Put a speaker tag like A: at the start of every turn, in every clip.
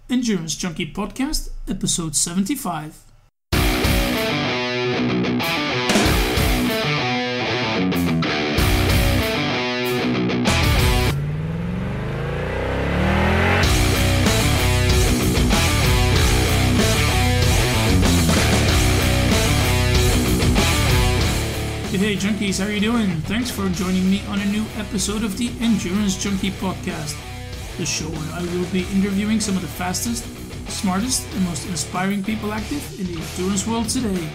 A: Endurance Junkie Podcast, episode 75. Hey Junkies, how are you doing? Thanks for joining me on a new episode of the Endurance Junkie Podcast, the show where I will be interviewing some of the fastest, smartest, and most inspiring people active in the endurance world today.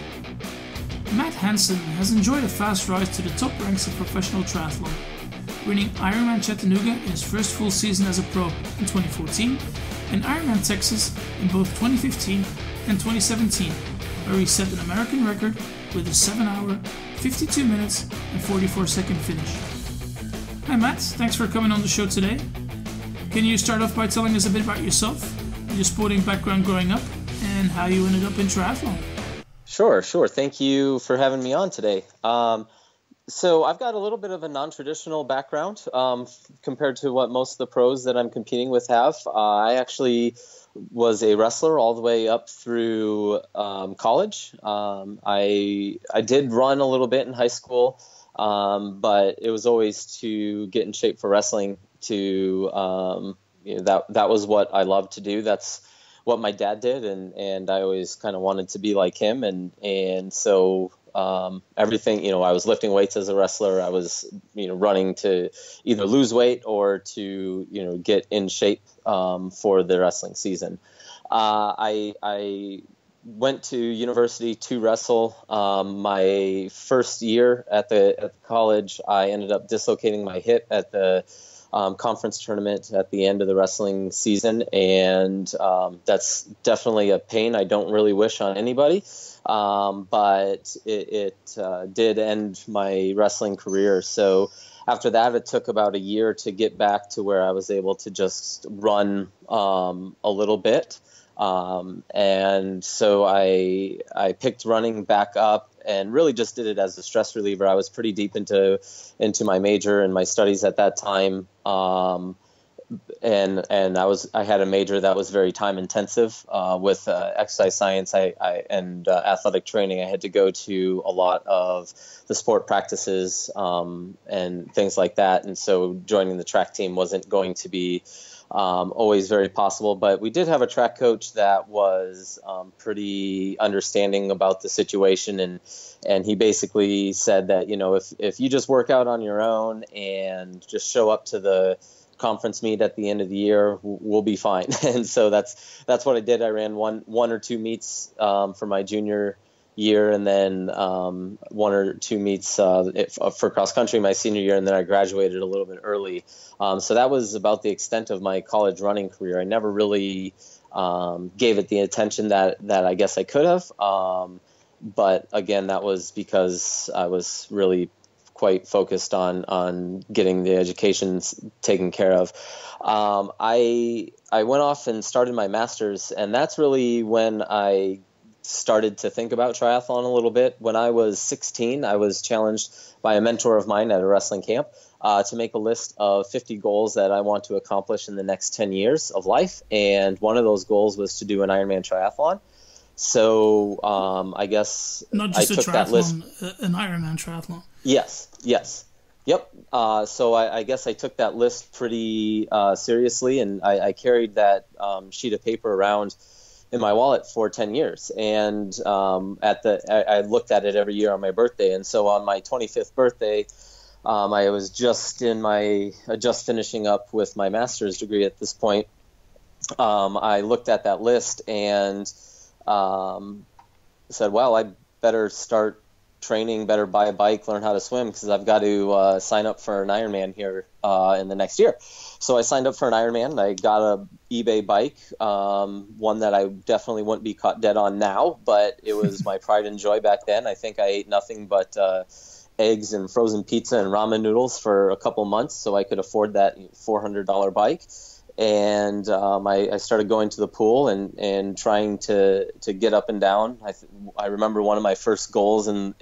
A: Matt Hanson has enjoyed a fast rise to the top ranks of professional triathlon, winning Ironman Chattanooga in his first full season as a pro in 2014 and Ironman Texas in both 2015 and 2017, where he set an American record with a 7-hour, 52 minutes, and 44-second finish. Hi Matt, thanks for coming on the show today. Can you start off by telling us a bit about yourself, your sporting background growing up, and how you ended up in triathlon?
B: Sure. Thank you for having me on today. So I've got a little bit of a non-traditional background compared to what most of the pros that I'm competing with have. I actually was a wrestler all the way up through college. I did run a little bit in high school, but it was always to get in shape for wrestling. That was what I loved to do. That's what my dad did, and I always kind of wanted to be like him. And so everything, I was lifting weights as a wrestler. I was, running to either lose weight or to, get in shape for the wrestling season. I went to university to wrestle. My first year at the college, I ended up dislocating my hip at the conference tournament at the end of the wrestling season, and that's definitely a pain I don't really wish on anybody. But it did end my wrestling career. So after that, it took about a year to get back to where I was able to just run a little bit. And so I picked running back up and really just did it as a stress reliever. I was pretty deep into my major and my studies at that time. And I had a major that was very time intensive with exercise science and athletic training. I had to go to a lot of the sport practices and things like that. And so joining the track team wasn't going to be always very possible, but we did have a track coach that was pretty understanding about the situation, and he basically said that if you just work out on your own and just show up to the conference meet at the end of the year, we'll be fine. And so that's what I did. I ran one or two meets for my junior year, and then one or two meets for cross country my senior year, and then I graduated a little bit early. So that was about the extent of my college running career. I never really gave it the attention that I guess I could have. But again, that was because I was really quite focused on getting the education taken care of. I went off and started my master's, and that's really when I started to think about triathlon a little bit. When I was 16, I was challenged by a mentor of mine at a wrestling camp to make a list of 50 goals that I want to accomplish in the next 10 years of life. And one of those goals was to do an Ironman triathlon. So I guess
A: not just
B: I took
A: a triathlon,
B: that list.
A: An Ironman triathlon.
B: Yes. Yep. So I guess I took that list pretty seriously, and I carried that sheet of paper around in my wallet for 10 years. And I looked at it every year on my birthday. And so on my 25th birthday, I was just finishing up with my master's degree at this point. I looked at that list and said, well, I better start training, better buy a bike, learn how to swim, because I've got to sign up for an Ironman here in the next year. So I signed up for an Ironman. I got a eBay bike, one that I definitely wouldn't be caught dead on now, but it was my pride and joy back then. I think I ate nothing but eggs and frozen pizza and ramen noodles for a couple months so I could afford that $400 bike. And I started going to the pool and trying to get up and down. I remember one of my first goals in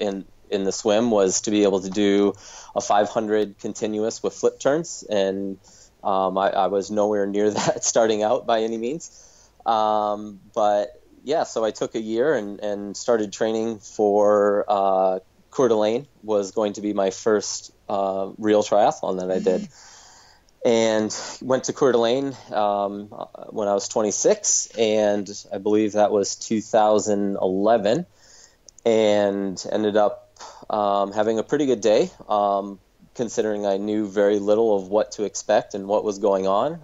B: the swim was to be able to do a 500 continuous with flip turns, and I was nowhere near that starting out by any means. But yeah, so I took a year and started training for Coeur d'Alene. Was going to be my first real triathlon that I did. And went to Coeur d'Alene when I was 26, and I believe that was 2011, and ended up having a pretty good day, considering I knew very little of what to expect and what was going on.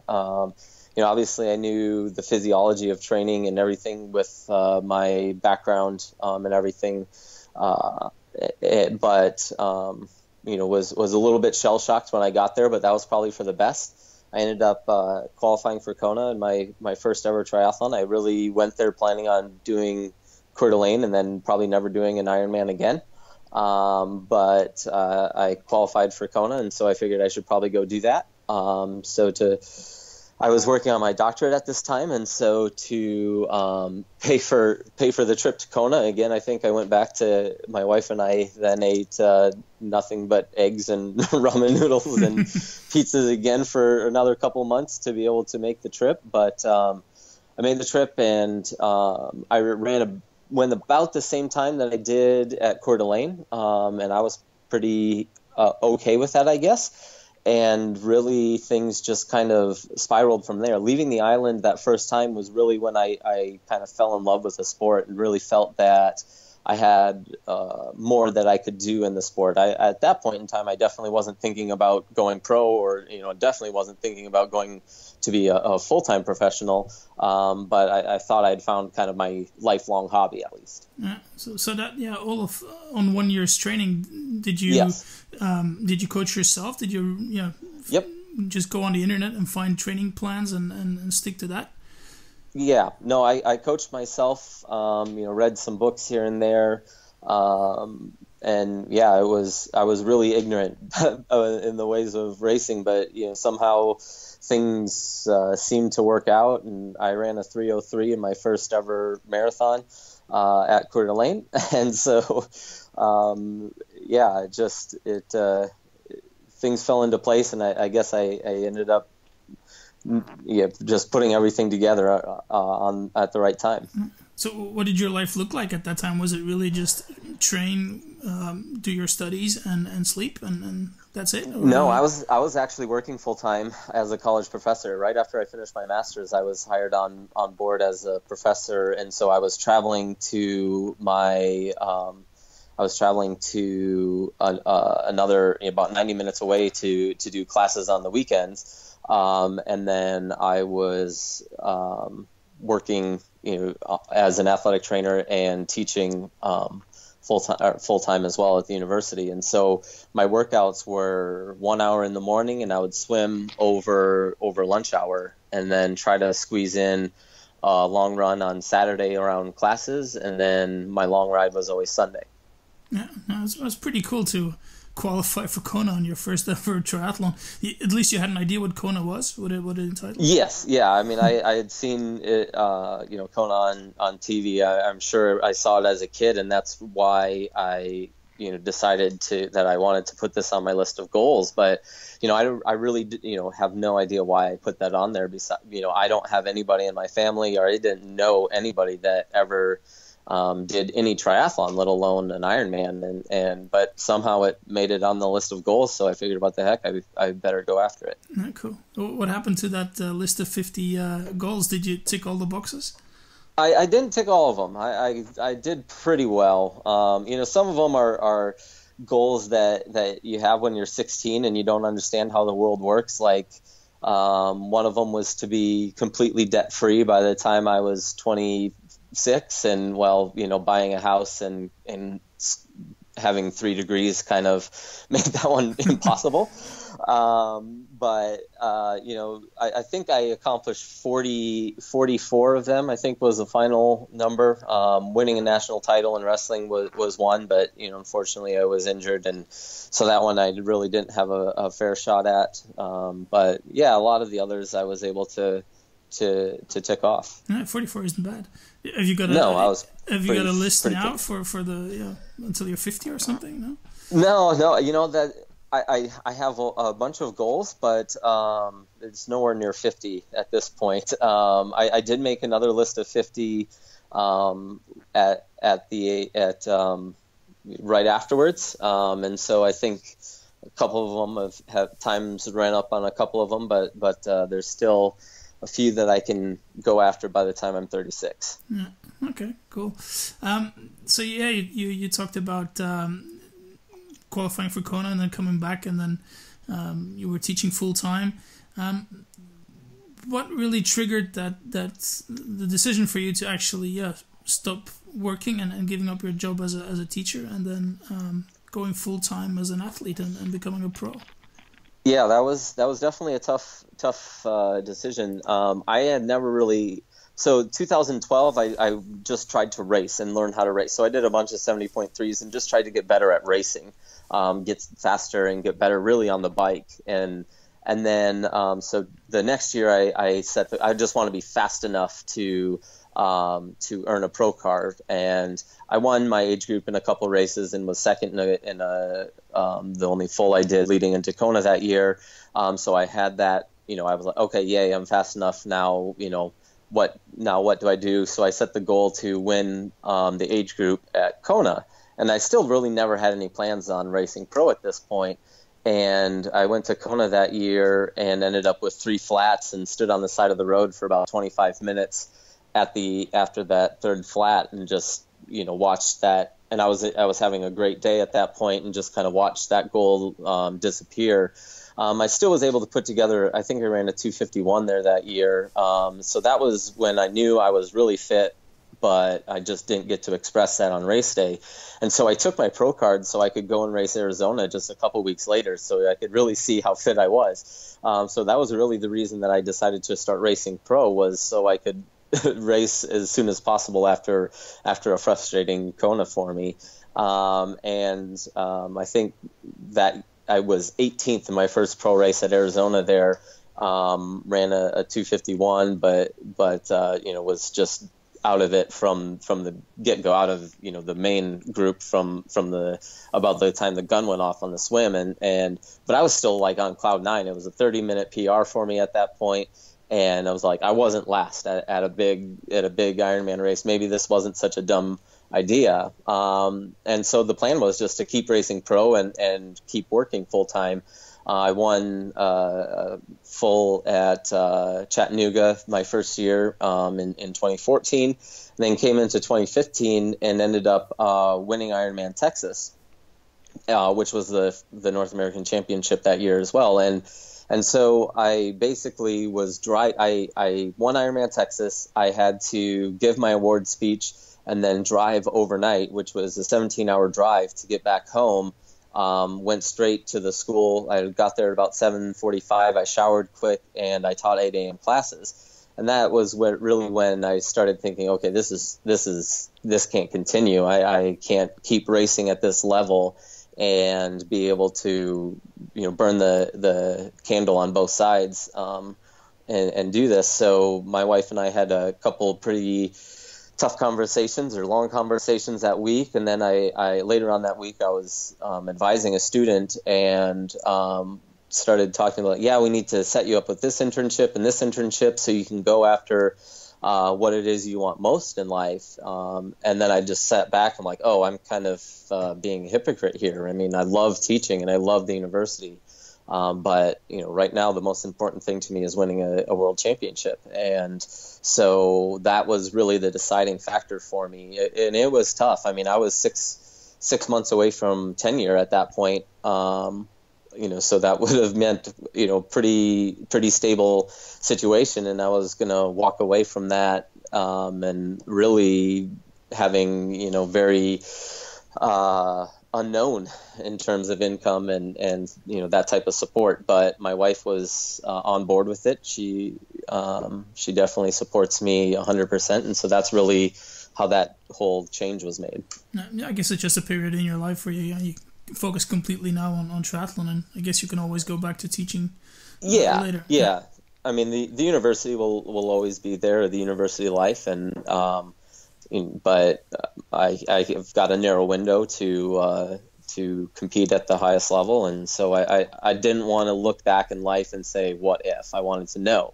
B: Obviously I knew the physiology of training and everything with my background and everything, but was a little bit shell-shocked when I got there, but that was probably for the best. I ended up qualifying for Kona in my first ever triathlon. I really went there planning on doing Coeur d'Alene and then probably never doing an Ironman again. But I qualified for Kona, and so I figured I should probably go do that. I was working on my doctorate at this time, and so to pay for the trip to Kona again, I think I went back to my wife and I then ate nothing but eggs and ramen noodles and pizzas again for another couple months to be able to make the trip. But I made the trip, and I went about the same time that I did at Coeur d'Alene, and I was pretty okay with that, I guess. And really, things just kind of spiraled from there. Leaving the island that first time was really when I kind of fell in love with the sport and really felt that I had more that I could do in the sport. At that point in time, I definitely wasn't thinking about going pro, or definitely wasn't thinking about going to be a full-time professional. But I thought I'd found kind of my lifelong hobby, at least.
A: Yeah. So that all of on 1 year's training, did you
B: Yes.
A: Did you coach yourself? Did you
B: Yep.
A: just go on the internet and find training plans and stick to that?
B: Yeah, no, I coached myself, read some books here and there. And yeah, I was really ignorant in the ways of racing, but somehow things seemed to work out, and I ran a 3:03 in my first ever marathon at Coeur d'Alene, and so things fell into place, and I guess I ended up just putting everything together at the right time.
A: So what did your life look like at that time? Was it really just train, do your studies and sleep and that's it? Or?
B: No, I was actually working full time as a college professor. Right after I finished my master's, I was hired on board as a professor, and so I was traveling to another about 90 minutes away to do classes on the weekends. And then I was working, as an athletic trainer and teaching full time as well at the university. And so my workouts were 1 hour in the morning, and I would swim over lunch hour, and then try to squeeze in a long run on Saturday around classes, and then my long ride was always Sunday.
A: Yeah, no, it was pretty cool to qualify for Kona on your first ever triathlon. At least you had an idea what Kona was, what it entitled.
B: Yes, yeah. I mean, I had seen it, Kona on TV. I'm sure I saw it as a kid, and that's why I, decided that I wanted to put this on my list of goals. But, I really, have no idea why I put that on there. Besides, I don't have anybody in my family, or I didn't know anybody that ever did any triathlon, let alone an Ironman, but somehow it made it on the list of goals. So I figured, what the heck, I better go after it.
A: Cool. What happened to that list of 50 goals? Did you tick all the boxes?
B: I didn't tick all of them. I did pretty well. Some of them are goals that you have when you're 16 and you don't understand how the world works. Like one of them was to be completely debt free by the time I was 26, and buying a house and having 3 degrees kind of made that one impossible. I think I accomplished 44 of them, I think was the final number. Winning a national title in wrestling was one, but unfortunately I was injured, and so that one I really didn't have a fair shot at. But yeah, a lot of the others I was able to tick off.
A: 44 isn't bad. Have you got a list now for the until you're 50 or something? No,
B: that I have a bunch of goals, but it's nowhere near 50 at this point. I did make another list of 50 at right afterwards, and so I think a couple of them have times ran up on a couple of them, but there's still a few that I can go after by the time I'm 36.
A: Yeah. Okay, cool. So yeah, you talked about qualifying for Kona and then coming back, and then you were teaching full time. What really triggered that the decision for you to actually stop working and giving up your job as a teacher, and then going full time as an athlete and becoming a pro?
B: Yeah, that was definitely a tough decision. I had never really. So 2012, I just tried to race and learn how to race. So I did a bunch of 70.3s and just tried to get better at racing, get faster and get better really on the bike. And then so the next year I just want to be fast enough to earn a pro card. And I won my age group in a couple races and was second in the only full I did leading into Kona that year. So I had that, I was like, okay, yay, I'm fast enough now, what do I do? So I set the goal to win the age group at Kona, and I still really never had any plans on racing pro at this point. And I went to Kona that year and ended up with 3 flats and stood on the side of the road for about 25 minutes after that third flat and just watched that. And I was having a great day at that point and just kind of watched that goal disappear. I still was able to put together, I think I ran a 2:51 there that year. So that was when I knew I was really fit, but I just didn't get to express that on race day. And so I took my pro card so I could go and race Arizona just a couple weeks later so I could really see how fit I was. So that was really the reason that I decided to start racing pro, was so I could race as soon as possible after a frustrating Kona for me. I think that I was 18th in my first pro race at Arizona there, ran a 2:51, but was just out of it from the get-go, out of the main group from about the time the gun went off on the swim, but I was still like on cloud 9. It was a 30-minute PR for me at that point, and I was like, I wasn't last at a big Ironman race. Maybe this wasn't such a dumb idea. And so the plan was just to keep racing pro and keep working full time. I won full at Chattanooga my first year in 2014, and then came into 2015 and ended up winning Ironman Texas, which was the North American Championship that year as well. And so I basically was I won Ironman Texas. I had to give my award speech and then drive overnight, which was a 17-hour drive to get back home. Went straight to the school. I got there at about 7:45. I showered quick and I taught 8 a.m. classes. And that was when I started thinking, okay, this can't continue. I can't keep racing at this level and be able to, burn the candle on both sides and do this. So my wife and I had a couple pretty tough conversations or long conversations that week. And then I later on that week, I was advising a student and started talking about, we need to set you up with this internship and this internship so you can go after what it is you want most in life. And then I just sat back. I'm like, I'm kind of being a hypocrite here. I mean, I love teaching and I love the university. But right now the most important thing to me is winning a world championship. And so that was really the deciding factor for me. And it was tough. I mean, I was six months away from tenure at that point. So that would have meant, pretty stable situation. And I was going to walk away from that, and really having, very, unknown in terms of income and that type of support. But my wife was on board with it. She definitely supports me 100%, and so that's really how that whole change was made.
A: Yeah, I guess it's just a period in your life where you focus completely now on triathlon, and I guess you can always go back to teaching later.
B: Yeah. I mean, the university will always be there, the university life, but I have got a narrow window to to compete at the highest level. And so I didn't want to look back in life and say, what if? I wanted to know.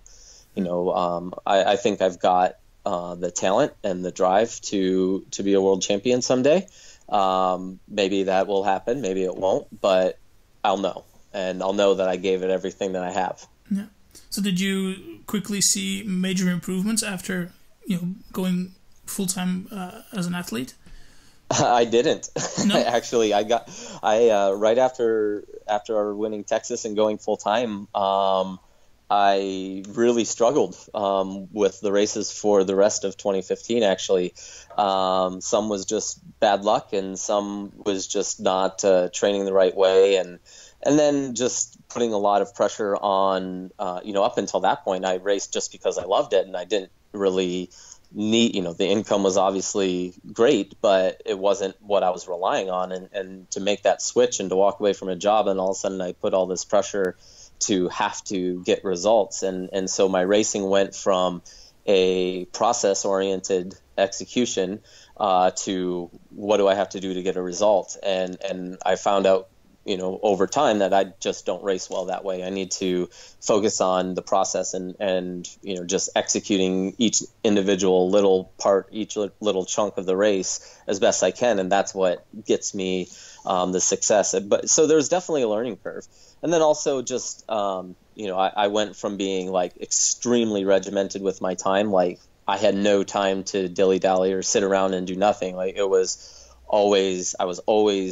B: I think I've got the talent and the drive to be a world champion someday. Maybe that will happen, maybe it won't, but I'll know. And I'll know that I gave it everything that I have.
A: Yeah. So did you quickly see major improvements after, going full-time as an athlete?
B: I didn't.
A: No?
B: Actually, I right after winning Texas and going full-time, I really struggled with the races for the rest of 2015, actually. Some was just bad luck, and some was just not training the right way. And then just putting a lot of pressure on, up until that point, I raced just because I loved it, and I didn't really need, the income was obviously great, but it wasn't what I was relying on. And to make that switch and to walk away from a job, and all of a sudden I put all this pressure to have to get results. And so my racing went from a process-oriented execution to what do I have to do to get a result. And I found out, over time that I just don't race well that way. I need to focus on the process and just executing each individual little part, each little chunk of the race as best I can. And that's what gets me the success. But so there's definitely a learning curve. And then also just, I went from being like extremely regimented with my time. Like I had no time to dilly-dally or sit around and do nothing. Like I was always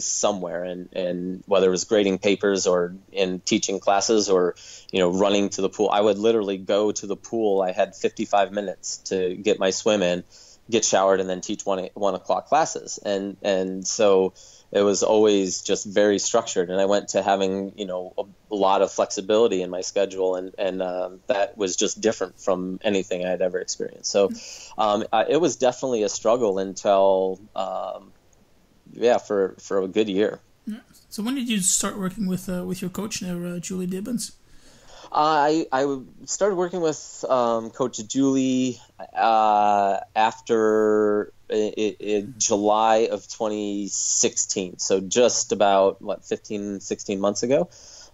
B: somewhere, and whether it was grading papers or in teaching classes or, running to the pool, I would literally go to the pool. I had 55 minutes to get my swim in, get showered, and then teach 1 o'clock classes. And so it was always just very structured. And I went to having, a lot of flexibility in my schedule. And that was just different from anything I had ever experienced. So it was definitely a struggle until, for a good year.
A: Yeah. So when did you start working with your coach now, Julie Dibbins?
B: I started working with Coach Julie after July of 2016. So just about 16 months ago.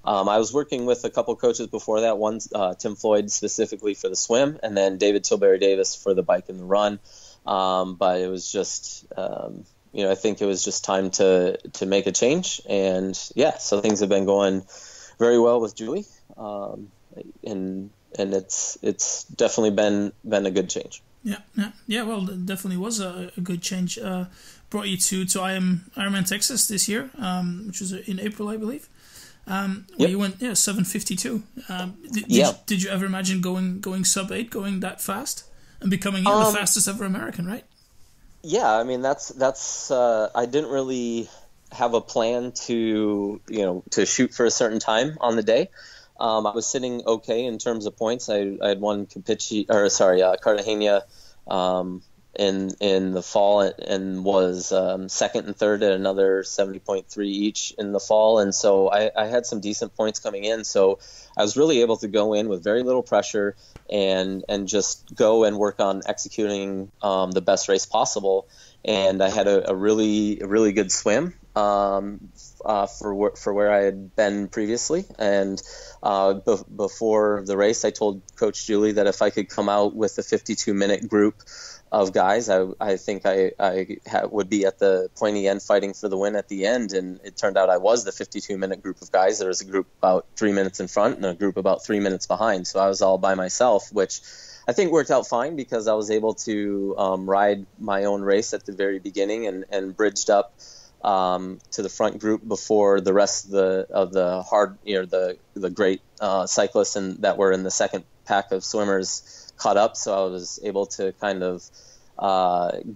B: I was working with a couple coaches before that. One, Tim Floyd specifically for the swim, and then David Tilbury Davis for the bike and the run. But it was just I think it was just time to make a change. And so things have been going very well with Julie. And it's definitely been a good change.
A: Yeah. Well, it definitely was a good change. Brought you to Ironman Texas this year, which was in April, I believe. Where you went 7:52. Did you ever imagine going sub 8, going that fast, and becoming the fastest ever American, right?
B: Yeah, I mean that's I didn't really have a plan to shoot for a certain time on the day. I was sitting okay in terms of points. I had won Cartagena in the fall and was second and third at another 70.3 each in the fall, and so I had some decent points coming in. So I was really able to go in with very little pressure and just go and work on executing the best race possible. And I had a really good swim for where I had been previously. And before the race, I told Coach Julie that if I could come out with a 52-minute group of guys, I think I would be at the pointy end fighting for the win at the end. And it turned out I was the 52-minute group of guys. There was a group about 3 minutes in front and a group about 3 minutes behind. So I was all by myself, which I think worked out fine because I was able to ride my own race at the very beginning and bridged up to the front group before the rest of the hard, the great cyclists that were in the second pack of swimmers caught up. So I was able to kind of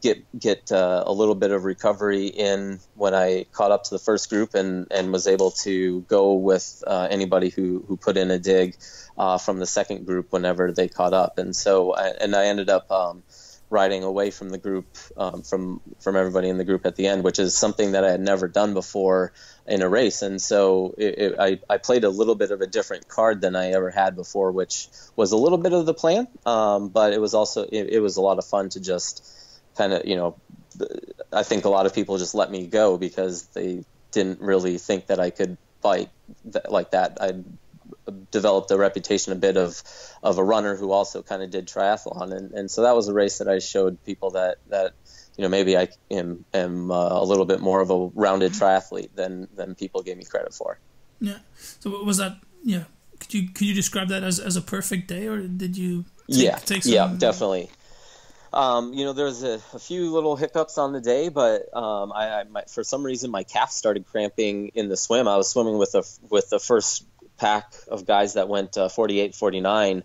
B: get a little bit of recovery in when I caught up to the first group and was able to go with anybody who put in a dig from the second group whenever they caught up. And so I ended up riding away from the group, from everybody in the group at the end, which is something that I had never done before in a race. And so I played a little bit of a different card than I ever had before, which was a little bit of the plan. But it was also, it was a lot of fun to just kind of, I think a lot of people just let me go because they didn't really think that I could bike like that. I developed a reputation a bit of a runner who also kind of did triathlon, and so that was a race that I showed people that maybe I am a little bit more of a rounded triathlete than people gave me credit for.
A: Yeah. So what was that? Yeah. Could you describe that as a perfect day, or did you take some...
B: Yeah, definitely. There's a few little hiccups on the day, but for some reason my calf started cramping in the swim. I was swimming with the first pack of guys that went 48, 49,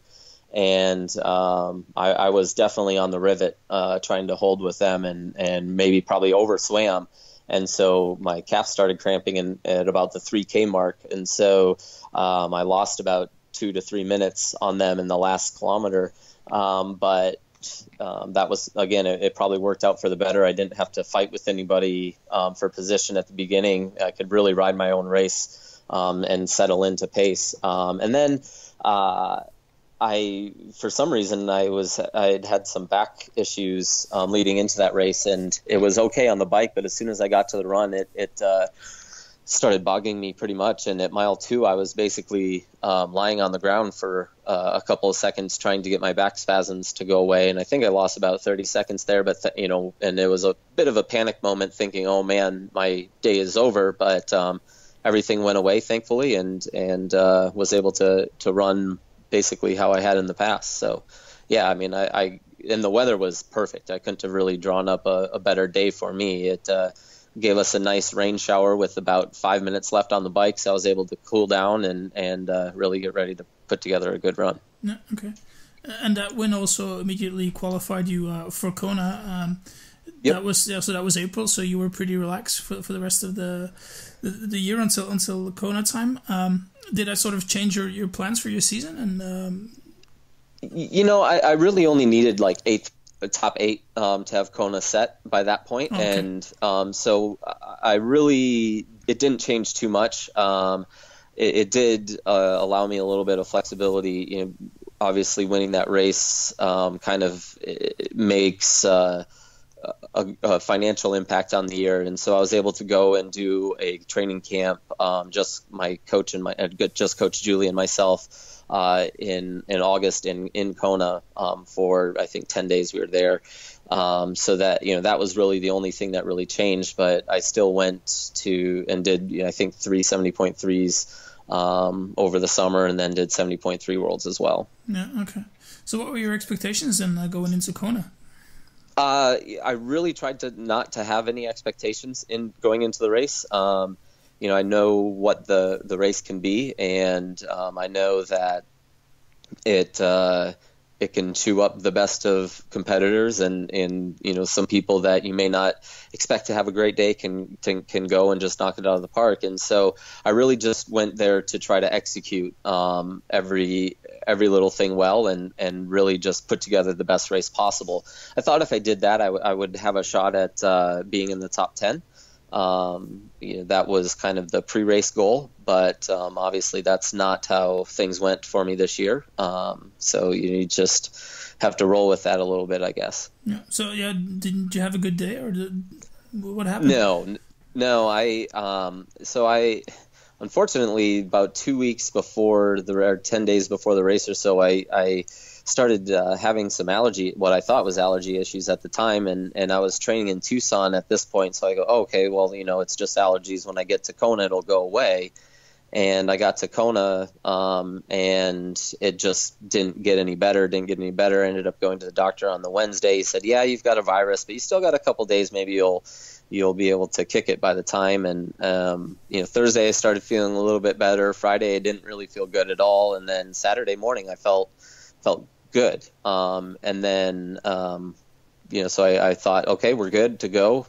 B: and I was definitely on the rivet trying to hold with them, and maybe probably overswam. And so my calf started cramping at about the 3K mark. And so I lost about 2 to 3 minutes on them in the last kilometer. But that was, again, it probably worked out for the better. I didn't have to fight with anybody for position at the beginning. I could really ride my own race and settle into pace. And then for some reason, I had some back issues leading into that race, and it was okay on the bike, but as soon as I got to the run, it started bugging me pretty much. And at mile 2, I was basically lying on the ground for a couple of seconds trying to get my back spasms to go away. And I think I lost about 30 seconds there, but and it was a bit of a panic moment thinking, oh man, my day is over. But everything went away, thankfully, and was able to run basically how I had in the past. So yeah, I mean, and the weather was perfect. I couldn't have really drawn up a better day for me. It gave us a nice rain shower with about 5 minutes left on the bike, so I was able to cool down and really get ready to put together a good run.
A: Yeah, okay. And that win also immediately qualified you for Kona.
B: Yep.
A: That was April, so you were pretty relaxed for the rest of the year until Kona time. Did that sort of change your plans for your season? And
B: I really only needed like top 8 to have Kona set by that point. Okay. And so it didn't change too much. It did allow me a little bit of flexibility. Obviously winning that race kind of makes a financial impact on the year, and so I was able to go and do a training camp. Just my coach and just Coach Julie and myself in August in Kona for I think 10 days we were there. So that that was really the only thing that really changed. But I still went to and did I think 3 70.3s over the summer, and then did 70.3 worlds as well.
A: Yeah. Okay. So what were your expectations then going into Kona?
B: I really tried not to have any expectations in going into the race. I know what the race can be, and I know that it can chew up the best of competitors, and some people that you may not expect to have a great day can go and just knock it out of the park. And so I really just went there to try to execute every little thing well, and really just put together the best race possible. I thought if I did that, I would have a shot at being in the top 10. That was kind of the pre-race goal, but obviously that's not how things went for me this year. So you just have to roll with that a little bit, I guess.
A: Yeah. So didn't you have a good day, or what happened?
B: No. I unfortunately about 2 weeks before or 10 days before the race or so, I started having some what I thought was allergy issues at the time, and I was training in Tucson at this point, so I go, okay, well, it's just allergies. When I get to Kona, it'll go away. And I got to Kona, and it just didn't get any better. I ended up going to the doctor on the Wednesday. He said, yeah, you've got a virus, but you still got a couple days. Maybe you'll be able to kick it by the time. And Thursday I started feeling a little bit better. Friday I didn't really feel good at all, and then Saturday morning I felt good. And then, so I thought, okay, we're good to go.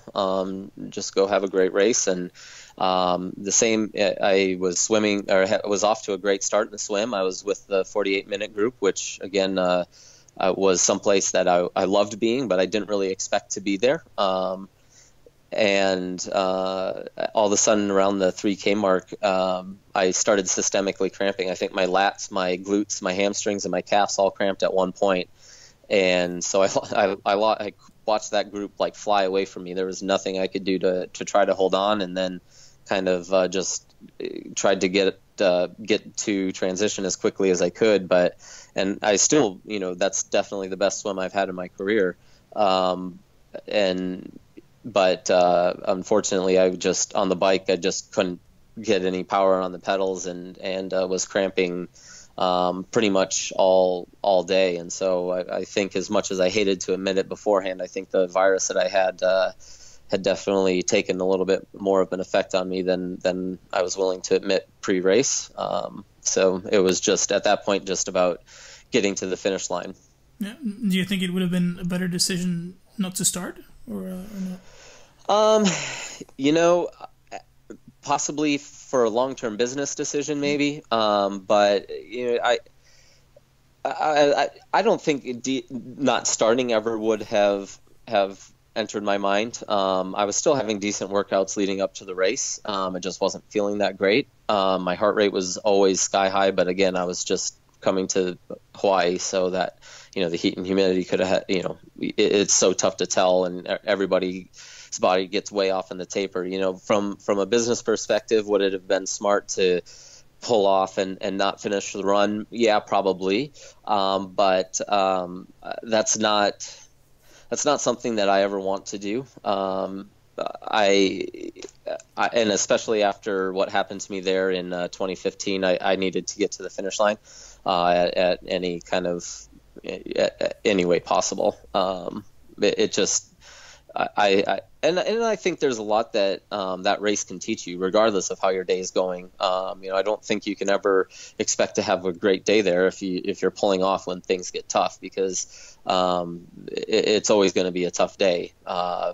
B: Just go have a great race. And the same, I was swimming, or was off to a great start in the swim. I was with the 48-minute group, which again was someplace that I loved being, but I didn't really expect to be there. And all of a sudden around the 3K mark, I started systemically cramping. I think my lats, my glutes, my hamstrings, and my calves all cramped at one point. And so I watched that group like fly away from me. There was nothing I could do to try to hold on. And then kind of just tried to get to transition as quickly as I could. And I still, that's definitely the best swim I've had in my career. But unfortunately, on the bike, I just couldn't get any power on the pedals and was cramping pretty much all day. And so I think, as much as I hated to admit it beforehand, I think the virus that I had definitely taken a little bit more of an effect on me than I was willing to admit pre-race. So it was just at that point just about getting to the finish line.
A: Yeah. Do you think it would have been a better decision not to start, or not?
B: Possibly for a long-term business decision, maybe. But I don't think not starting ever would have entered my mind. I was still having decent workouts leading up to the race. I just wasn't feeling that great. My heart rate was always sky high, but again, I was just coming to Hawaii, so that the heat and humidity could have had, it's so tough to tell, and everybody's body gets way off in the taper. From a business perspective, would it have been smart to pull off and not finish the run? Yeah, probably. But that's not something that I ever want to do. And especially after what happened to me there in 2015, I needed to get to the finish line at any kind of any way possible. It just, I think there's a lot that that race can teach you, regardless of how your day is going. I don't think you can ever expect to have a great day there if you're pulling off when things get tough, because it's always going to be a tough day,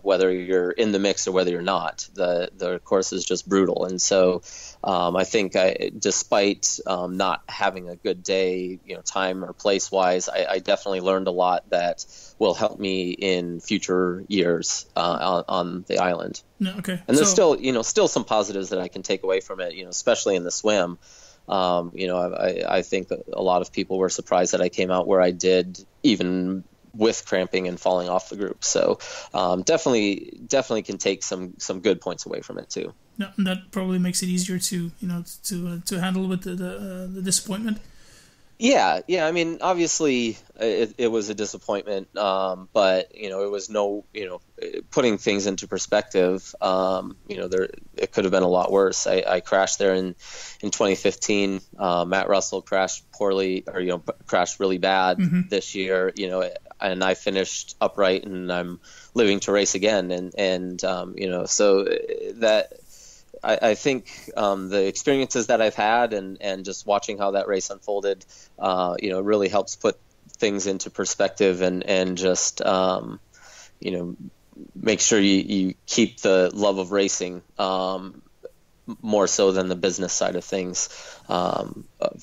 B: whether you're in the mix or whether you're not. The course is just brutal, and so I think despite not having a good day, time or place wise, I definitely learned a lot that will help me in future years on the island.
A: No, okay.
B: And there's still some positives that I can take away from it, especially in the swim. I think a lot of people were surprised that I came out where I did, even with cramping and falling off the group. So definitely can take some good points away from it too.
A: No, and that probably makes it easier to handle with the disappointment.
B: Yeah. I mean, obviously, it was a disappointment, but it was putting things into perspective. It could have been a lot worse. I crashed there in 2015. Matt Russell crashed poorly, or crashed really bad this year. And I finished upright, and I'm living to race again. And so that. I think the experiences that I've had and just watching how that race unfolded, really helps put things into perspective and just, make sure you keep the love of racing more so than the business side of things,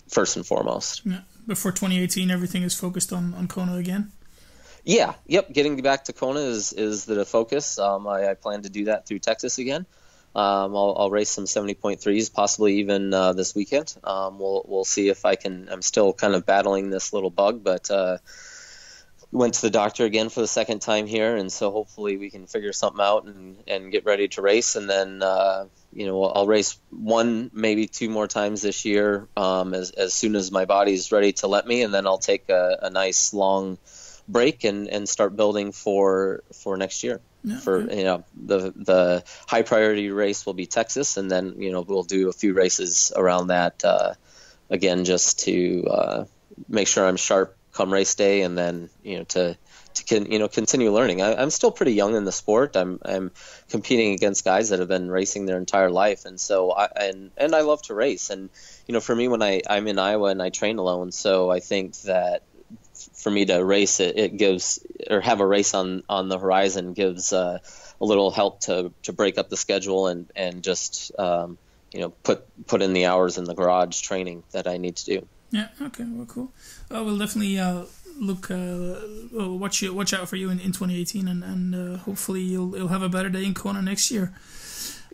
B: first and foremost.
A: Yeah. Before 2018, everything is focused on Kona again?
B: Yeah. Yep. Getting back to Kona is the focus. I plan to do that through Texas again. I'll race some 70.3s, possibly even this weekend. We'll see if I can. I'm still kind of battling this little bug, but went to the doctor again for the second time here, and so hopefully we can figure something out and get ready to race. And then I'll race one, maybe two more times this year, as soon as my body's ready to let me, and then I'll take a nice long break and start building for next year. Yeah, for the high priority race will be Texas, and then we'll do a few races around that again, just to make sure I'm sharp come race day, and then to continue learning. I'm still pretty young in the sport. I'm competing against guys that have been racing their entire life, and so I love to race. And for me, when I'm in Iowa and I train alone, so I think that for me to race it gives, or have a race on the horizon gives a little help to break up the schedule and just put in the hours in the garage training that I need to do.
A: Yeah. Okay. Well, cool. We'll definitely watch out for you in 2018, and hopefully you'll have a better day in Kona next year.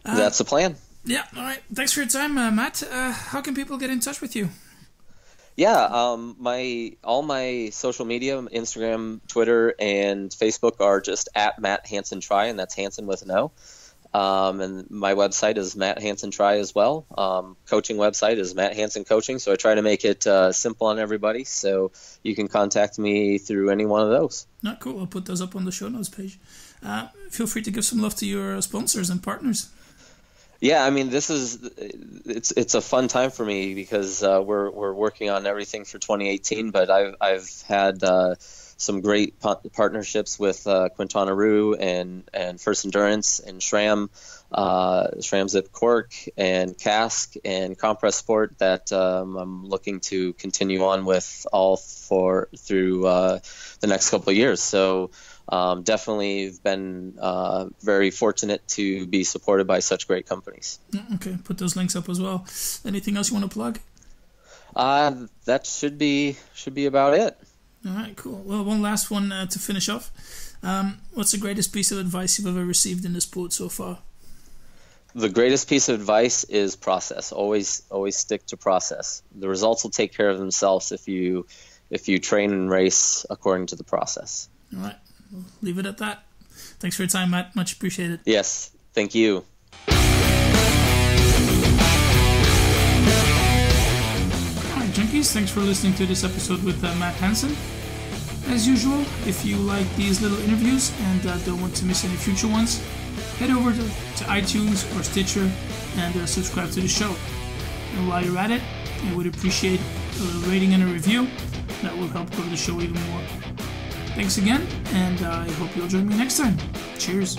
B: That's the plan.
A: Yeah. All right. Thanks for your time, Matt. How can people get in touch with you?
B: Yeah, all my social media, Instagram, Twitter, and Facebook are just at Matt Hanson Try, and that's Hanson with an O. And my website is Matt Hanson Try as well. Coaching website is Matt Hanson Coaching. So I try to make it simple on everybody. So you can contact me through any one of those.
A: Not cool. I'll put those up on the show notes page. Feel free to give some love to your sponsors and partners.
B: Yeah, I mean, it's a fun time for me because we're working on everything for 2018. But I've had some great partnerships with Quintana Roo and First Endurance and SRAM Zip Cork and Cask and Compress Sport that I'm looking to continue on with all through the next couple of years. So definitely been very fortunate to be supported by such great companies.
A: Okay, put those links up as well. Anything else you want to plug?
B: That should be about it.
A: All right, cool. Well, one last one to finish off. What's the greatest piece of advice you've ever received in the sport so far?
B: The greatest piece of advice is process. Always stick to process. The results will take care of themselves if you train and race according to the process.
A: All right, we'll leave it at that. Thanks for your time, Matt. Much appreciated.
B: Yes, thank you.
A: Junkies, thanks for listening to this episode with Matt Hanson. As usual, if you like these little interviews and don't want to miss any future ones, head over to iTunes or Stitcher and subscribe to the show. And while you're at it, I would appreciate a rating and a review. That will help grow the show even more. Thanks again, and I hope you'll join me next time. Cheers.